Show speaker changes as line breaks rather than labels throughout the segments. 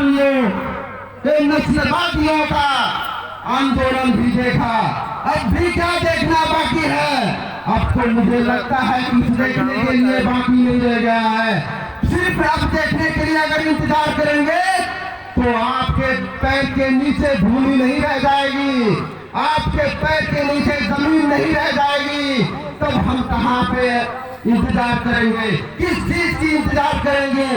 आतंकवादियों, नक्सलवादियों का आंदोलन भी देखा। अब भी क्या देखना बाकी है? अब तो मुझे लगता है कुछ देखने के लिए बाकी नहीं रह गया है। सिर्फ अब देखने के लिए अगर इंतजार करेंगे तो आपके पैर के नीचे भूमि नहीं रह जाएगी, आपके पैर के नीचे जमीन नहीं रह जाएगी। तब हम कहाँ पे इंतजार करेंगे? किस चीज की इंतजार करेंगे?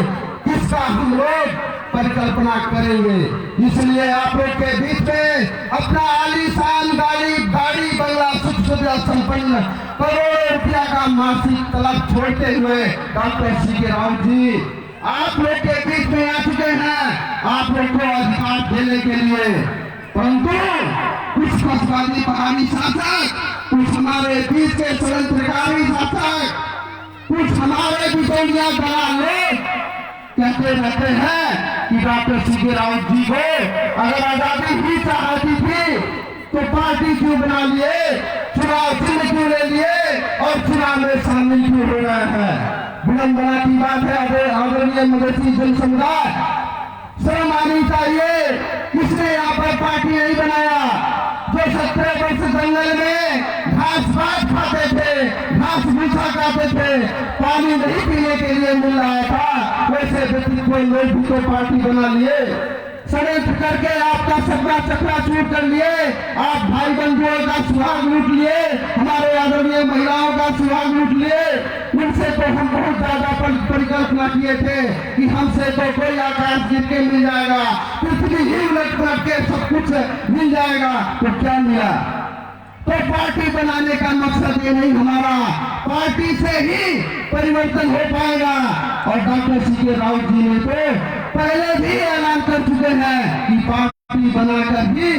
किसका हम लोग परिकल्पना करेंगे? इसलिए आप लोग के बीच में अपना आलीशान गाड़ी बंगला सुख सुविधा संपन्न करोड़ों रुपया का मासिक तलब छोड़ते हुए डॉक्टर सीके राव जी आप लोग के बीच में आ चुके हैं, आप लोग को अधिकार देने के लिए। परंतु कुछ फसवादी पहाड़ी शासक, कुछ हमारे बीच के षड्यंत्रकारी शासक, कुछ हमारे बिचौलिया दलाल लोग कहते रहते हैं कि डॉक्टर सीके राउत जी को अगर आजादी ही चाहती थी तो पार्टी क्यों बना लिए, चुनाव चिन्ह क्यों ले लिए और चुनाव में शामिल क्यों हो रहे हैं? विडंबना की बात है आदरणीय मधेसी जन समुदाय, शर्म आनी चाहिए। किसने यहाँ पर पार्टी नहीं बनाया? जो 17 वर्ष जंगल में घास पात खाते थे, घास भूसा खाते थे, पानी नहीं पीने के लिए मिल रहा था, वैसे व्यक्तित्व लोग भी तो पार्टी बना लिए। षड्यंत्र करके आपका सपना चकनाचूर कर लिए, आप भाई बंधुओं का सुहाग लूट लिए, हमारे आदरणीय महिलाओं का सुहाग लूट लिए। उनसे तो हम बहुत ज्यादा परिकल्पना किए थे कि हमसे तो कोई आकाश जीत के मिल जाएगा, पृथ्वी ही उलट पलट के सब कुछ मिल जाएगा। तो क्या मिला? तो पार्टी बनाने का मकसद ये नहीं हमारा, पार्टी से ही परिवर्तन हो पाएगा। और डॉक्टर सीके राउत जी ने तो पहले भी ऐलान कर चुके हैं कि पार्टी बनाकर भी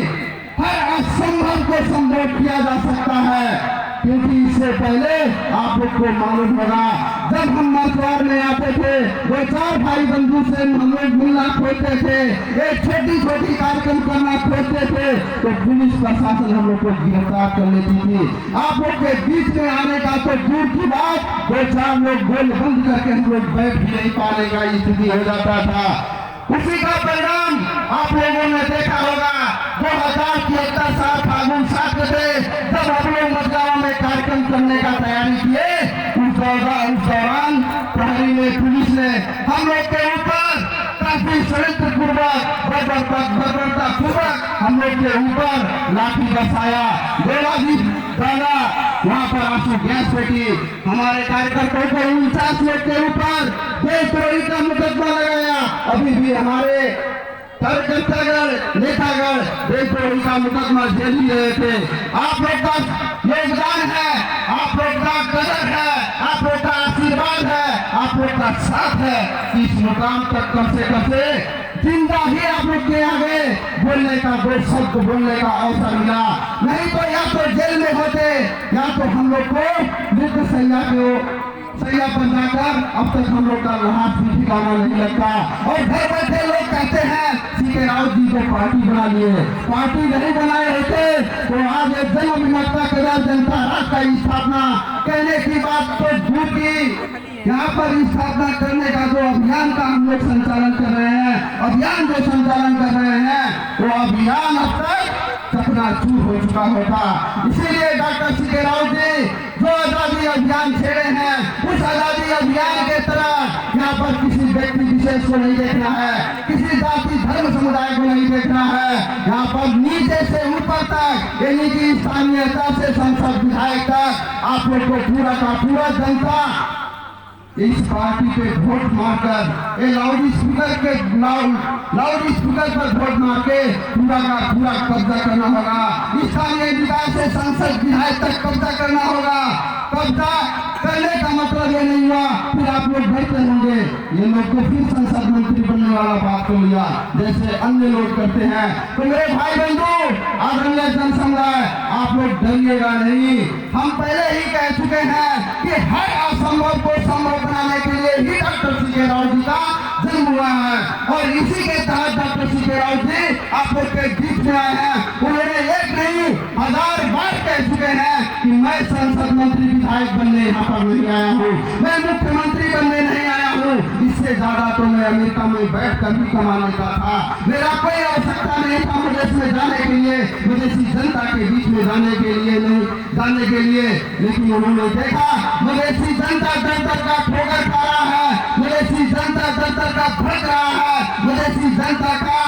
हर असंभव को संभव किया जा सकता है। क्योंकि इससे पहले आप लोग को मालूम होगा, जब हम मंदसौर में आते थे, 2-4 भाई बंधु से हम लोग मिलना खोजते थे, एक छोटी छोटी कार्यक्रम करना खोजते थे, तो पुलिस प्रशासन हम लोग को गिरफ्तार कर लेती थी। आप लोग के बीच में आने का तो दूर की बात, 2-4 लोग गोल बंद करके हम लोग बैठ भी नहीं पाने का स्थिति हो जाता था। उसी का परिणाम आप लोगों ने देखा होगा। 2071 साल फागुन 7 थे, जब हम लोग मजगांव में कार्यक्रम करने का तैयारी किए, उस दौरान प्रहरी ने, पुलिस ने हम लोग के ऊपर काफी षड्यंत्र पूर्वक, बर्बरता पूर्वक हम लोग के ऊपर लाठी बरसाया, गोला भी डाला, वहाँ पर आंसू गैस फेंकी, हमारे कार्यकर्ताओं को 49 लोग के ऊपर देशद्रोही का मुकदमा लगाया। अभी भी हमारे कार्यकर्तागण, नेतागण देशद्रोही का मुकदमा झेल ही रहे थे। आप लोग का योगदान है, आप लोग का कदर है, आप लोग का आशीर्वाद है, आप लोग का साथ है, इस मुकाम तक कम से जिंदा ही आप लोग के आगे बोलने का, 2 शब्द बोलने का अवसर मिला। नहीं तो या तो जेल में होते, या तो हम लोग को मृत्यु सैया पर जाकर अब तक हम लोग का लाश भी ठिकाना नहीं लगता। और घर बैठे लोग कहते हैं सीके राउत जी को पार्टी बना लिए, पार्टी नहीं बनाए होते तो आज एक जन विमुक्ता केदार जनता राष्ट्र का स्थापना कहने की बात तो झूठी। यहाँ पर स्थापना करने का जो अभियान का हम लोग संचालन कर रहे हैं, अभियान जो संचालन कर रहे हैं, वो अभियान अब तक चकनाचूर हो चुका होता। इसीलिए डॉक्टर सीके राउत जी जो आजादी अभियान छेड़े हैं, उस आजादी अभियान के तरह यहाँ पर किसी व्यक्ति विशेष को नहीं देखना है, किसी जाति धर्म समुदाय को नहीं देखना है। यहाँ पर नीचे से ऊपर तक, यानी कि स्थानीयता से संसद विधायक तक आप लोग को पूरा का पूरा जनता इस पार्टी पे वोट मारकर, ये लाउड स्पीकर पर वोट मार के पूरा का पूरा कब्जा करना होगा। स्थानीय विधायक से संसद विधायक तक कब्जा करना होगा। कब्जा करने का मतलब ये नहीं हुआ फिर आप लोग डरते होंगे, ये लोग को फिर संसद मंत्री बनने वाला बात हो लिया जैसे अन्य लोग करते हैं। तो मेरे भाई बंधु, आदरणीय जन समुदाय, आप लोग डरिएगा नहीं। हम पहले ही कह चुके हैं कि हर असंभव को संभव बनाने के लिए ही डॉक्टर सीके राउत जी का जन्म हुआ है, और इसी के तहत डॉक्टर सीके राउत जी आप लोग के बीच में आए हैं। उन्होंने एक नहीं 1000 बार कह चुके हैं कि मैं संसद मंत्री विधायक बनने यहाँ पर नहीं आया हूँ, मैं मुख्यमंत्री बनने नहीं आया हूँ। इससे इससे ज्यादा तो मैं अमेरिका में बैठ कर भी कमा लेता था। मेरा कोई आवश्यकता नहीं था विदेश में जाने के लिए, विदेशी जनता के बीच में जाने के लिए, लेकिन उन्होंने देखा विदेशी जनता दर दर का ठोकर खा रहा है, विदेशी जनता दर दर का भड़क रहा है, विदेशी जनता का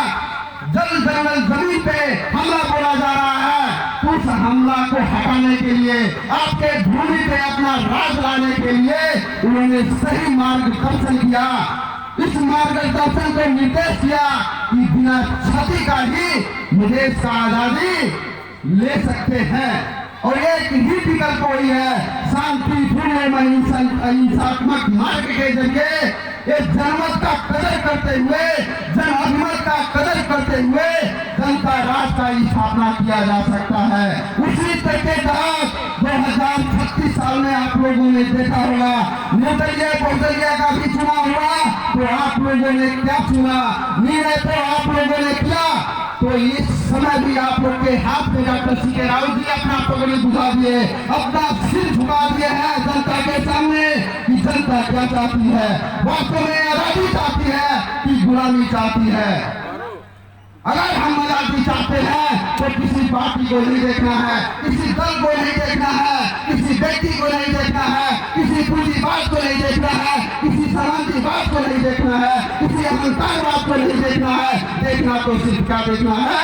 जल जंगल जमीन पे हमला बोला जा रहा है। उस हमला को हटाने के लिए, आपके भूमि पे अपना राज लाने के लिए उन्होंने सही मार्गदर्शन किया। इस मार्गदर्शन को निर्देश दिया कि बिना क्षति का ही विदेश का आजादी ले सकते हैं और एक ही विकल्प वही है, शांतिपूर्ण अहिंसात्मक मार्ग के जरिए इस जनमत का कदर करते हुए, जन अभिमत का कदर करते हुए जनता राज का स्थापना किया जा सकता है। उसी तरीके तहत 2036 साल में आप लोगों ने देखा होगा निर्दलीय बहुदलीय का भी चुनाव हुआ, तो आप लोगों ने क्या चुना, निर्णय तो आप लोगों ने किया। तो इस समय भी आप लोग के हाथ में डॉक्टर सीके रावत जी अपना पगड़ी बुझा दिए, अपना सिर झुका दिए हैं जनता के सामने कि जनता क्या चाहती है, वास्तव में आजादी चाहती है कि गुलामी चाहती है। अगर हम आजादी चाहते हैं तो किसी पार्टी को नहीं देखना है, किसी दल को नहीं देखना है, किसी व्यक्ति को नहीं देखना है, किसी पूंजीवाद को नहीं देखना है, किसी समाजवाद को नहीं देखना है, किसी अहंकारवाद को नहीं देखना है। देखना तो सिर्फ क्या देखना है,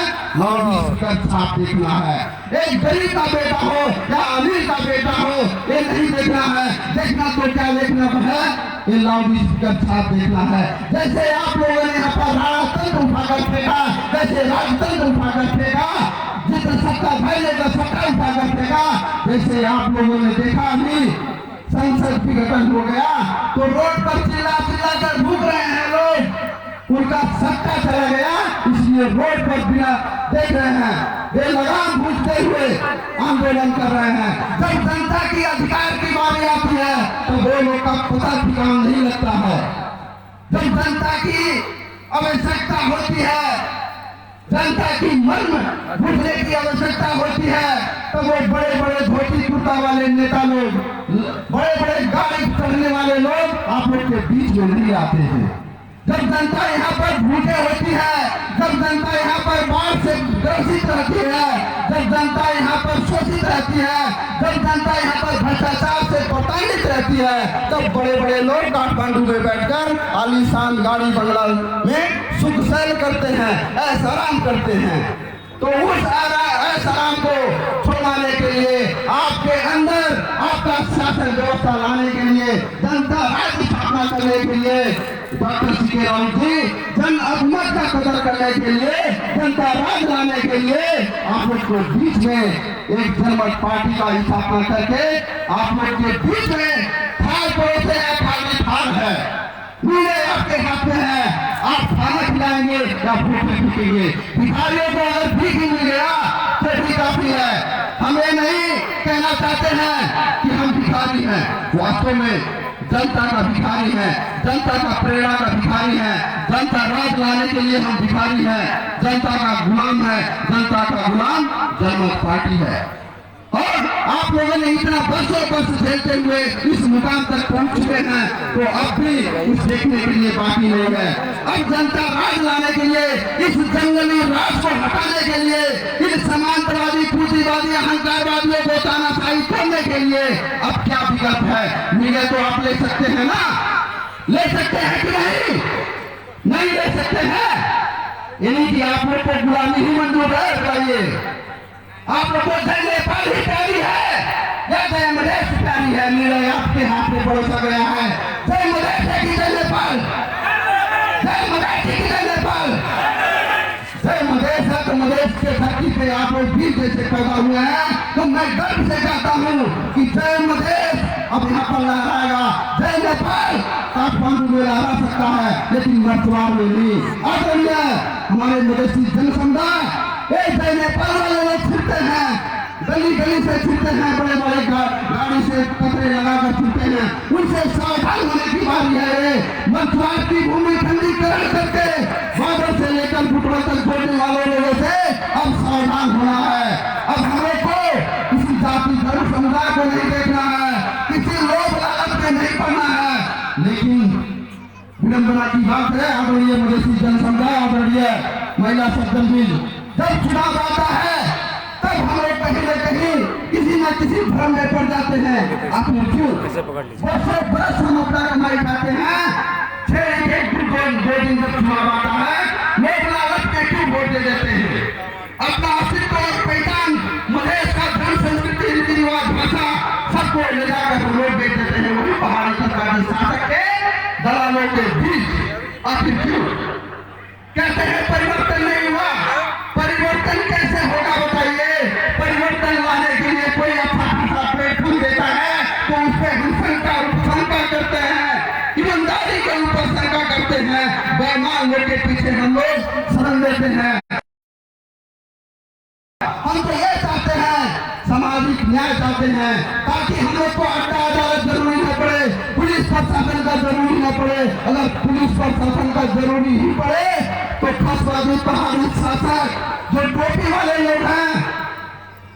छाप देखना है। एक गरीब का बेटा हो या अमीर का बेटा हो, ये नहीं देखना है। देखना तो क्या देखना है, ये लाउड स्पीकर छाप देखना है। जैसे आप लोगों ने यहाँ पर राजतंत्र उठाकर फेंका, जैसे राजतंत्र उठाकर फेंका, जितना सत्ता फैले का सत्ता उठाकर फेंका, जैसे आप लोगों ने देखा अभी संसद विघटन हो गया तो रोड पर चिल्ला चिल्ला कर भूख रहे हैं लोग, उनका सत्ता चला गया इसलिए रोड पर बिना देख रहे हैं, बेलगाम भूखते हुए आंदोलन कर रहे हैं। जब जनता की अधिकार की बारी आती है तो वो लोग का पता ठिकाना नहीं लगता है। जब जनता की आवश्यकता होती है, जनता की मन बुझने की आवश्यकता होती है, तो वो बड़े बड़े धोती कुर्ता वाले नेता लोग, बड़े बड़े गाड़ी चढ़ने वाले लोग आप लोग के बीच में नहीं आते हैं। जब जनता यहाँ पर भूखे होती है, जब जनता यहाँ पर बाढ़ से ग्रसित रहती है, जब जनता यहाँ पर शोषित रहती है, जब जनता यहाँ पर भ्रष्टाचार से प्रताड़ित रहती है, तब बड़े बड़े लोग काठमांडू में बैठकर आलीशान गाड़ी बंगला में सुख सैल करते हैं, ऐसा आराम करते हैं। तो उस आराम को छुड़वाने के लिए, आपके अंदर आपका शासन व्यवस्था लाने के लिए, जनता राज स्थापना करने के लिए डॉक्टर सीके रावत जी जन अभिमत का कदर करने के लिए, जनता राज लाने के लिए आप लोग को बीच में एक जनमत पार्टी का स्थापना करके आप लोग के बीच में थाल परोसे है, खाली थाल है, नीले आपके हाथ में है, आप खाना खिलाएंगे या भूखे फूकेंगे। भिखारियों को अगर भीख मिल गया तो भी काफी है। हम ये नहीं कहना चाहते हैं कि हम भिखारी हैं, वास्तव में जनता का भिखारी है, जनता का प्रेरणा का भिखारी है, जनता राज लाने के लिए हम भिखारी हैं, जनता का गुलाम है, जनता का गुलाम जनमत पार्टी है। और आप लोगों ने इतना वर्षों वर्ष झेलते हुए इस मुकाम तक पहुंच चुके हैं, तो अब भी कुछ देखने के लिए बाकी नहीं है। अब जनता राज लाने के लिए, इस जंगली राज को हटाने के लिए, इन समांतरवादी पूंजीवादी अहंकारवादियों को तानाशाही करने के लिए अब क्या विकल्प है? निर्णय तो आप ले सकते हैं ना, ले सकते हैं कि नहीं? नहीं ले सकते हैं, यानी कि आप लोग को गुलामी ही मंजूर है। बताइए, आप लोग को जय नेपाल ही प्यारी है या जय मधेश प्यारी है? निर्णय आपके हाथ में परोसा गया है। जय मधेश है कि जय नेपाल? जय मधेश है कि जय नेपाल? जय मधेश है तो मधेश के धरती पे आप लोग बीज जैसे पैदा हुए हैं, तो मैं गर्व से कहता हूँ कि जय मधेश अब यहाँ पर लहराएगा। जय नेपाल काठमांडू में लहरा सकता है, लेकिन वर्तमान में नहीं। आदरणीय हमारे मधेसी जन समुदाय जय नेपाल वाले लोग फिरते हैं, गली गली से फिरते हैं, बड़े बड़े गाड़ी से कपड़े लगाकर फिरते हैं, उनसे सावधान होने की बारी है। मंचवार की भूमि खंडीकरण करके बादल से लेकर फुटबॉल तक छोड़ने वाले लोगों से अब सावधान होना है। अब हमें को किसी जाति धर्म समुदाय को नहीं देखना है, किसी लोग लालच में नहीं पड़ना है, लेकिन विडंबना बात है आदरणीय मधेसी जनसमुदाय, आदरणीय महिला सज्जनगण, जब चुनाव आता है तब हम लोग कहीं न कहीं किसी न किसी भ्रम में पड़ जाते हैं। आपने क्यों वर्षों बरस हम अपना कमाई खाते हैं, 6 दिन जब चुनाव आता है लोग लालच में क्यों वोट दे देते हैं? अपना अस्तित्व और पहचान, मधेश का धर्म, संस्कृति, रीति रिवाज, भाषा सबको ले जाकर हम लोग बेच देते हैं वही पहाड़ी सरकारी शासक के दलालों के बीच। आखिर क्यों कहते हैं परिवर्तन नहीं हुआ? परिवर्तन कैसे होगा बताइए? परिवर्तन लाने के लिए कोई अच्छा खासा प्लेटफॉर्म देता है तो उस पर हम शंका करते हैं, ईमानदारी के ऊपर शंका करते हैं, बेईमान लोग के पीछे हम लोग शरण लेते हैं। हम तो ये चाहते हैं, सामाजिक न्याय चाहते हैं, ताकि हम लोग को अड्डा अदालत जरूरी न पड़े, पुलिस प्रशासन का जरूरी न पड़े। अगर पुलिस प्रशासन का जरूरी ही पड़े तो खसवादी पहाड़ी शासक जो टोपी वाले लोग हैं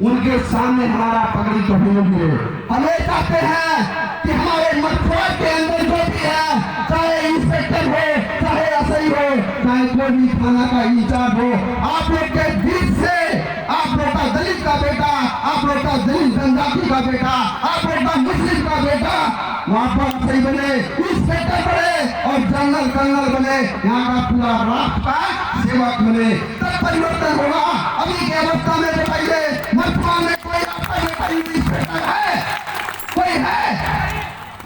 उनके सामने हमारा पगड़ी कभी नहीं गिरे। हम ये चाहते हैं कि हमारे मछुआ के अंदर जो भी है, चाहे इंस्पेक्टर हो, चाहे एसआई हो, चाहे कोई भी थाना का इंचार्ज हो, आप लोग के बीच से आप लोग का दलित का बेटा, आप लोग का दलित जनजाति का बेटा, आप लोग का मुस्लिम का बेटा वहाँ पर सही बने, इंस्पेक्टर बने और जनरल कर्नल बने, यहाँ का पूरा राष्ट्र का सेवक बने, तब परिवर्तन होगा। अभी की अवस्था में बताइए मथुरा में कोई आपका बेटा इंस्पेक्टर है? कोई है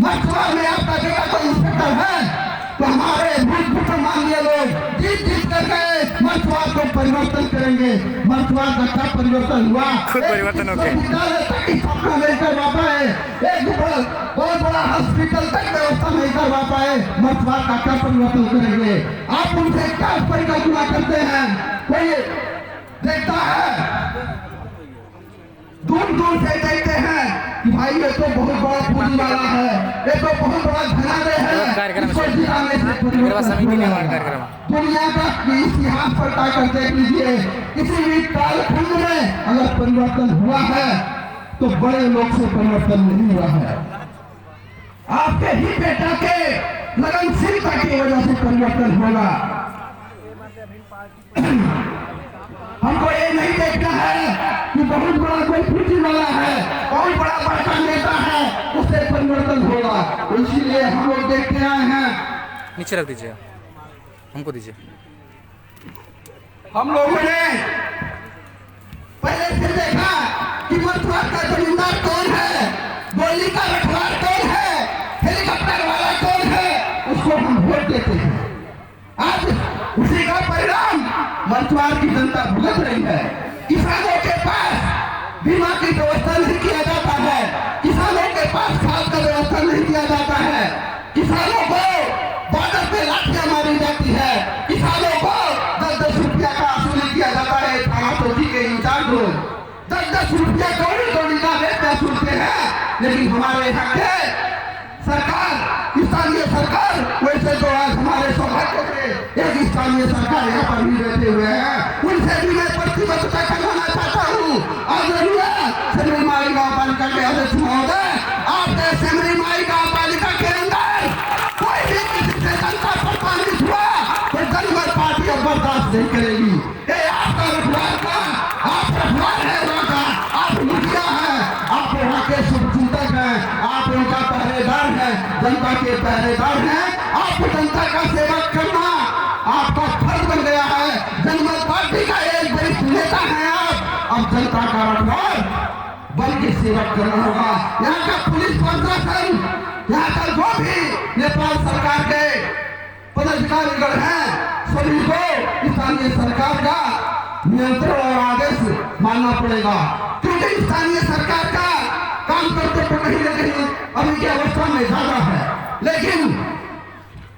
मथुरा में आपका बेटा कोई इंस्पेक्टर है? तो हमारे भूत माननीय लोग जीत कर गए मथुरा को परिवर्तन करेंगे। मथुरा का क्या परिवर्तन हुआ?
खुद परिवर्तन हो गया।
सपना नहीं करवा पाए, एक बहुत बड़ा हॉस्पिटल तक व्यवस्था नहीं करवा पाए, मथुरा का क्या परिवर्तन करेंगे? आप उनसे क्या परिकल्पना करते हैं? कोई देखता है, दूर दूर से देखते हैं कि भाई ये तो बहुत बड़ा पूंजी वाला है, ये तो बहुत बड़ा घराने है, इसको जिताने से परिवर्तन होगा। दुनिया का इतिहास पलटा कर देख लीजिए, किसी भी कालखंड में अगर परिवर्तन हुआ है तो बड़े लोग से परिवर्तन नहीं हुआ है। आपके ही बेटा के लगनशीलता की वजह से परिवर्तन होगा। हमको ये नहीं देखना है कि बहुत बड़ा कोई पूंजी वाला है, बहुत बड़ा नेता है, उससे परिवर्तन होगा। इसीलिए हम लोग देखते आए हैं।
नीचे रख दीजिए, हमको दीजिए।
हम लोगों ने पहले से देखा कि मथुरा का जमींदार कौन है, गोली का रखवार कौन है, हेलीकॉप्टर वाला कौन है, उसको हम वोट देते हैं। आज उसी का परिणाम मथुरा की जनता भुगत रही है। किसानों के पास बीमा की व्यवस्था नहीं किया जाता है, किसानों के पास खाद का व्यवस्था नहीं किया जाता है, किसानों को बॉर्डर पे लाठियां मारी जाती है, किसानों को 10-10 रुपया का वसूली किया जाता है। थाना चौकी के इंचार्ज लोग 10-10 रुपया कौड़ी का रेट वसूलते हैं, लेकिन हमारे यहाँ के सरकार, स्थानीय सरकार, वैसे तो आज हमारे सौभाग्य से एक स्थानीय सरकार यहाँ पर भी रहते हुए हैं, उनसे भी मैं प्रतिबद्धता करवाना चाहता हूँ। आदरणीय सेमरी माई गाँव पालिका के अध्यक्ष महोदय, आपके सेमरी माई गाँव पालिका के अंदर कोई भी किसी से जनता प्रभावित हुआ तो जनमत पार्टी अब बर्दाश्त नहीं करेगी। ये आपका रखवार का, आप रखवार है वहाँ का, आप मुखिया है, आप वहाँ के शुभचिंतक हैं, आप उनका पहरेदार है, जनता के पहरेदार हैं। आपको जनता का सेवक करना आपका फर्ज बन गया है। जनमत पार्टी का एक वरिष्ठ नेता है आप, अब जनता का रखवार बन के सेवक करना होगा। यहाँ का पुलिस प्रशासन, यहाँ का जो भी नेपाल सरकार के पदाधिकारीगण हैं, सभी को स्थानीय सरकार का नियंत्रण और आदेश मानना पड़ेगा, क्योंकि स्थानीय सरकार का काम करते तो कहीं न कहीं अभी की अवस्था में ज्यादा है। लेकिन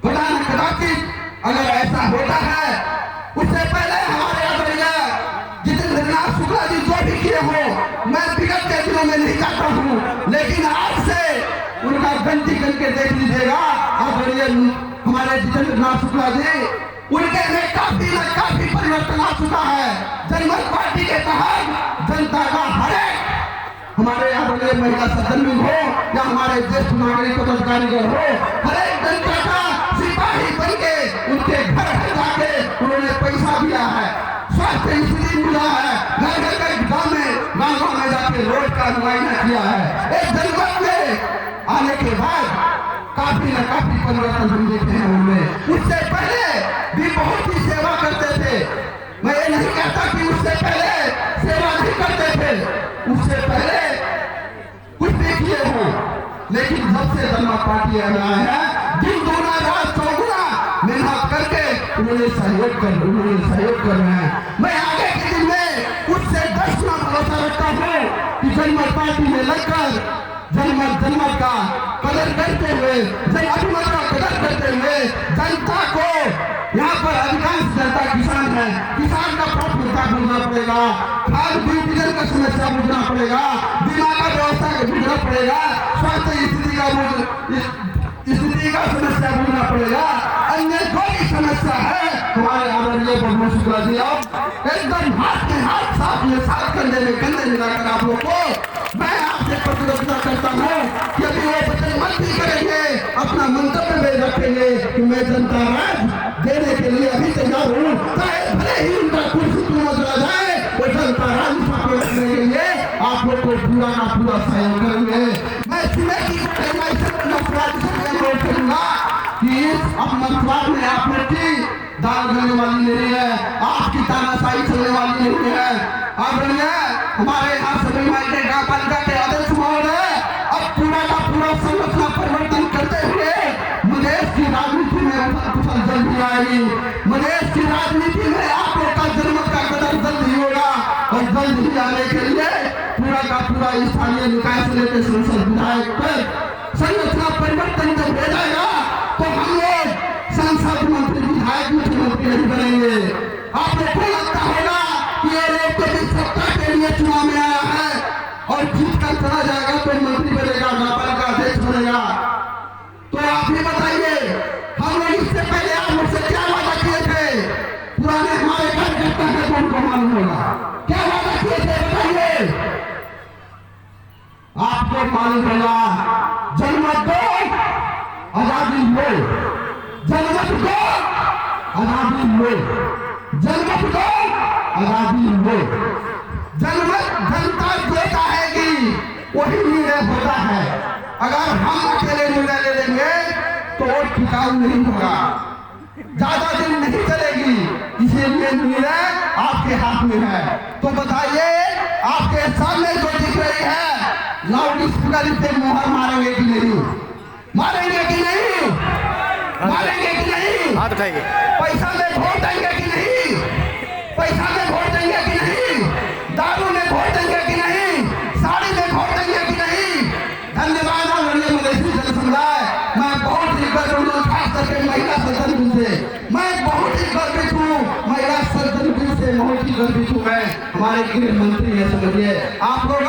खुदा न कदाचित अगर ऐसा होता है, उससे पहले हमारे आदरणीय जितेंद्रनाथ शुक्ला जी जो भी किए हो, मैं विगत के दिनों में नहीं चाहता हूँ, लेकिन आज से उनका गलती करके देख लीजिएगा। आदरणीय हमारे जितेंद्रनाथ शुक्ला जी, उनके में काफी परिवर्तन आ चुका है। जनमत पार्टी के तहत जनता का हरेक, हमारे आदरणीय महिला सदन हो या हमारे ज्येष्ठ नागरिक पदाधिकारीगण हो, हरेक जनता का सिपाही बन के शिक्षा दिया है, स्वास्थ्य इसलिए मिला है, घर घर के गाँव में जाके रोड का मुआयना किया है। एक जनपद में आने के बाद काफी न काफी परिवर्तन हम देखते हैं उनमें। उससे पहले भी बहुत ही सेवा करते थे। मैं ये नहीं कहता कि उससे पहले सेवा नहीं करते थे, उससे पहले कुछ भी किए हो, लेकिन जब से जनता पार्टी में आया है, दिन गुना रात चौगुना मेहनत करके उन्होंने सहयोग कर रहे हैं। मैं आगे के दिन में उससे 10 गुना भरोसा रखता हूँ कि जनता पार्टी में लगकर जनमत का कदर करते हुए, अभिमत का कदर करते हुए जनता को, यहाँ पर अधिकांश जनता किसान है, किसान का प्राथमिकता बुझना पड़ेगा, खाद डीजल का समस्या बुझना पड़ेगा, बीमा का व्यवस्था बुझना पड़ेगा, स्वास्थ्य स्थिति का समस्या बुझना पड़ेगा। अन्य कोई समस्या है हमारे आदरणीय प्रभु शुक्ला जी, आप एकदम हाथ में हाथ साथ कंधे में कंधे मिलाकर आप लोग को मैं आपसे प्रतिबद्धता करता हूँ कि अभी वो वचन मत भी करेंगे, अपना मंतव्य में रखेंगे कि मैं जनता राज देने के लिए अभी तैयार हूँ, चाहे भले ही उनका कुर्सी क्यों चला जाए, वो जनता राज स्थापित करने के लिए आप लोग को पूरा का पूरा सहयोग करेंगे। मैं सिर्फ की करूंगा कि अब मंत्रालय में आप लोग की दाल करने वाली नहीं है, आपकी तानाशाही चलने वाली नहीं है। आदरणीय हमारे यहाँ सभी नगर पालिका के अध्यक्ष महोदय अब पूरा का पूरा संरचना परिवर्तन करते हुए मधेश की राजनीति में कुशल जल्दी आएगी। मधेश की राजनीति में आप लोग का जनमत का कदर जल्द ही होगा, और जल्द ही आने के लिए पूरा का पूरा स्थानीय निकाय से लेकर संसद विधायक पर संरचना परिवर्तन जब हो जाएगा तो हम लोग सांसद, मंत्री, विधायक, मुख्यमंत्री नहीं बनेंगे। आप लोग को लगता होगा कि ये लोग तो भी सत्ता के लिए चुनाव में आया है और जीत कर चला जाएगा तो मंत्री बनेगा, नगर का अध्यक्ष बनेगा। तो आप ही बताइए, हम लोग इससे पहले आप लोग से क्या वादा किए थे? पुराने हमारे कार्यकर्ता है तो उनको मालूम होगा क्या वादा किए थे, बताइए। आपको मालूम होगा, जनमत दो आजादी लो, जनमत दो आजादी लो, जनमत दो आजादी लो। जनमत जनता जो चाहेगी वही निर्णय होता है। अगर हम अकेले निर्णय ले लेंगे तो वो टिकाऊ नहीं होगा, ज्यादा दिन नहीं चलेगी, इसीलिए निर्णय आपके हाथ में है। तो बताइए, आपके सामने जो दिख रही है लाउड स्पीकर से मोहर मारेंगे कि नहीं? मारेंगे कि नहीं? मारेंगे कि नहीं?
हाथ उठाइए।
पैसा में वोट देंगे कि नहीं? पैसा में वोट देंगे कि नहीं? दारू में वोट देंगे कि नहीं? साड़ी में वोट देंगे कि नहीं? धन्यवाद आदरणीय मधेसी जन समुदाय। मैं बहुत ही गर्वित हूँ, खास करके महिला सदन से मैं बहुत ही गर्वित हूँ, महिला सदन से बहुत ही गर्वित हूँ। मैं हमारे गृह मंत्री है, समझिए आप लोग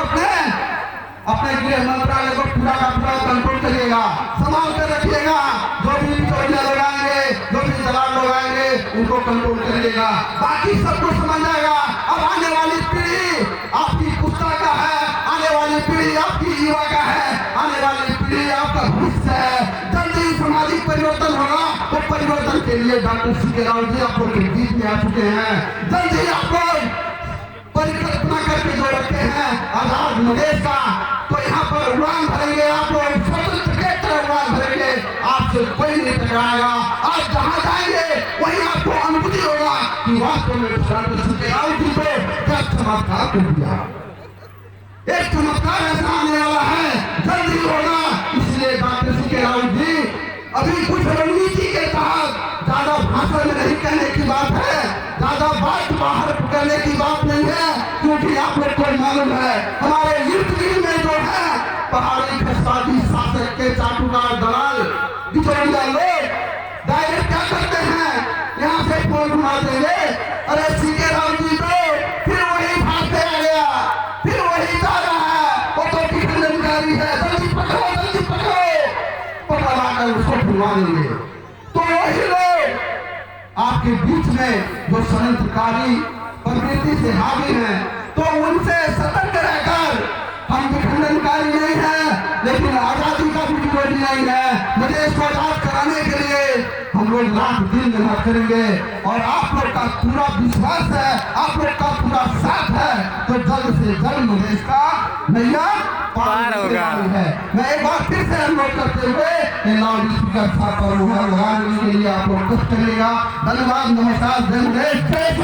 अपने गृह मंत्रालय को पूरा का पूरा कंट्रोल करिएगा, संभाल कर रखिएगा। जो भी चोरियां लगाएंगे, जो भी दलाल लोग आएंगे, उनको कंट्रोल करिएगा, बाकी सब कुछ समझ जाएगा। अब आने वाली पीढ़ी आपकी पुस्ता का है, आने वाली पीढ़ी आपकी युवा का है, आने वाली पीढ़ी आपका भविष्य है। जल्दी सामाजिक परिवर्तन होगा, तो परिवर्तन के लिए डॉक्टर सी.के. राव जी आप लोग के बीच में आ चुके हैं। जल्दी आप लोग परिकल्पना करके जो रखे हैं आजाद मधेश का, तो यहाँ पर उड़ान भरेंगे आप लोग, स्वतंत्र के तरह उड़ान भरेंगे, आपसे कोई नहीं टकराएगा। आप जहाँ जाएंगे वहीं आपको अनुभूति होगा कि वास्तव में डॉक्टर सी.के. राव जी को क्या चमत्कार कर दिया। एक चमत्कार ऐसा आने वाला है, जल्दी होगा। इसलिए डॉक्टर सी.के. राव जी अभी कुछ रणनीति के तहत ज्यादा भाषण में नहीं कहने की बात है, ज्यादा बात बाहर करने की बात नहीं है, क्योंकि आप लोग को मालूम है हमारे इर्द गिर्द में जो है पहाड़ी खसपाती शासक के चाटुकार दलाल बिचौलिया लोग डायरेक्ट क्या करते हैं, यहाँ से फोन घुमा देंगे, अरे सी.के. राव जी को फिर वही भागते आ गया, फिर वही जा रहा है, वो तो किसी है, जल्दी पकड़ो, पकड़ा कर उसको घुमा देंगे। तो वही लोग आपके बीच में जो षड्यंत्रकारी प्रवृत्ति से हावी हैं, तो उनसे सतर्क रहकर, हम विखंडनकारी नहीं है लेकिन आजादी का भी विरोधी नहीं है, मधेश को आजाद कराने के लिए हम लोग रात दिन मेहनत करेंगे और आप लोग का पूरा विश्वास है, आप लोग का पूरा साथ है, तो जल्द से जल्द मधेश का नैया पार होगा है। मैं एक बार फिर से अनुरोध करते हुए लाउड स्पीकर लगाने के लिए आप लोग कष्ट करिएगा। धन्यवाद, नमस्कार, जय मधेश।